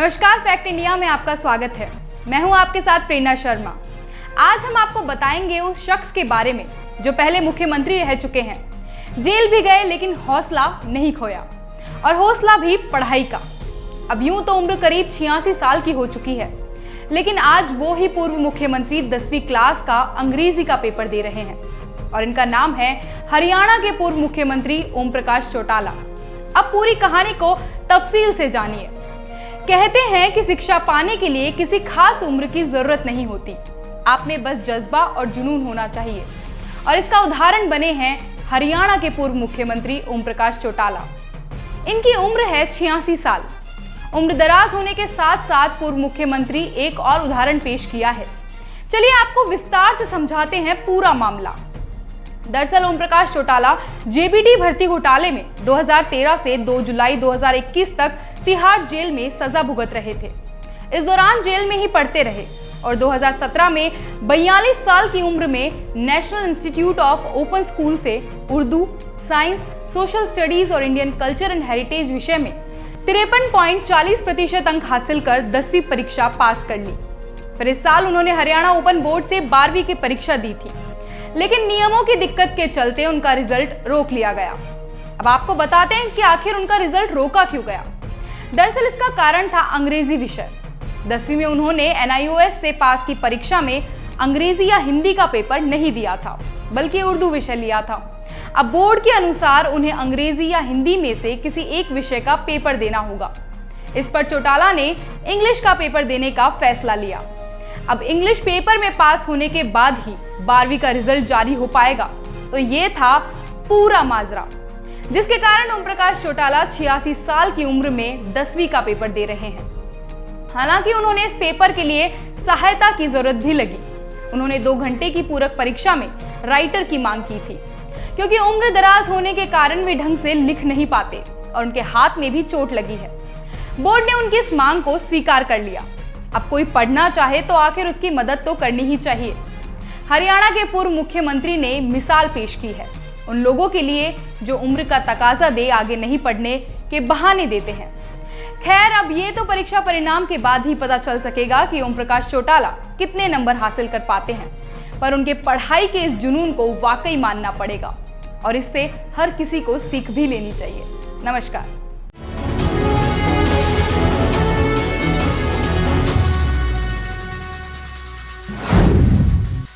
नमस्कार, fact India में आपका स्वागत है। मैं हूं आपके साथ प्रेरणा शर्मा। आज हम आपको बताएंगे उस शख्स के बारे में जो पहले मुख्यमंत्री रह चुके हैं, जेल भी गए लेकिन हौसला नहीं खोया, और हौसला भी पढ़ाई का। अब यूं तो उम्र करीब 86 साल की हो चुकी है, लेकिन आज वो ही पूर्व मुख्यमंत्री 10वीं क्लास का अंग्रेजी का पेपर दे रहे हैं, और इनका नाम है हरियाणा के पूर्व मुख्यमंत्री ओम प्रकाश चौटाला। अब पूरी कहानी को तफसील से जानिए। कहते हैं कि शिक्षा पाने के लिए किसी खास उम्र की जरूरत नहीं होती, आप में बस जज्बा और जुनून होना चाहिए। और इसका उदाहरण बने हैं हरियाणा के पूर्व मुख्यमंत्री ओम प्रकाश चौटाला। इनकी उम्र है 86 साल। उम्र दराज होने के साथ साथ पूर्व मुख्यमंत्री एक और उदाहरण पेश किया है। चलिए आपको विस्तार से समझाते हैं पूरा मामला। दरअसल ओम प्रकाश चौटाला जेबीटी भर्ती घोटाले में 2013 से 2 जुलाई 2021 तक तिहाड़ जेल में सजा भुगत रहे थे। इस दौरान जेल में ही पढ़ते रहे और 2017 में 42 साल की उम्र में national institute of open school से उर्दू, साइंस, सोशल स्टडीज और इंडियन कल्चर एंड हेरिटेज विषय में 53.40% अंक हासिल कर 10वीं परीक्षा पास कर ली। फिर इस साल उन्होंने हरियाणा ओपन बोर्ड से 12वीं की परीक्षा दी थी, लेकिन नियमों की दिक्कत के चलते उनका रिजल्ट रोक लिया गया। अब आपको बताते हैं कि आखिर उनका रिजल्ट रोका क्यों गया। दरअसल इसका कारण था अंग्रेजी विषय। 10वीं में उन्होंने NIOS से पास की परीक्षा में अंग्रेजी या हिंदी का पेपर नहीं दिया था, बल्कि उर्दू विषय लिया था। अब बोर्ड के अनुसार उन्हें अंग्रेजी या हिंदी में से किसी एक विषय का पेपर देना होगा। इस पर चौटाला ने इंग्लिश का पेपर देने का फैसला लिया। अब इंग्लिश पेपर में पास होने के बाद ही 12वीं का रिजल्ट जारी हो पाएगा, तो ये था पूरा माजरा, जिसके कारण ओम प्रकाश चौटाला 86 साल की उम्र में 10वीं का पेपर दे रहे हैं। हालांकि उन्होंने इस पेपर के लिए सहायता की जरूरत भी लगी। उन्होंने 2 घंटे की पूरक परीक्षा में राइटर की मांग की थी, क्योंकि उम्र दराज होने के कारण वे ढंग से लिख नहीं पाते और उनके हाथ में भी चोट लगी है। बोर्ड ने उनकी इस मांग को स्वीकार कर लिया। अब कोई पढ़ना चाहे तो आखिर उसकी मदद तो करनी ही चाहिए। हरियाणा के पूर्व मुख्यमंत्री ने मिसाल पेश की है उन लोगों के लिए जो उम्र का तकाजा दे आगे नहीं पढ़ने के बहाने देते हैं। खैर, अब ये तो परीक्षा परिणाम के बाद ही पता चल सकेगा कि ओम प्रकाश चौटाला कितने नंबर हासिल कर पाते हैं, पर उनके पढ़ाई के इस जुनून को वाकई मानना पड़ेगा और इससे हर किसी को सीख भी लेनी चाहिए। नमस्कार।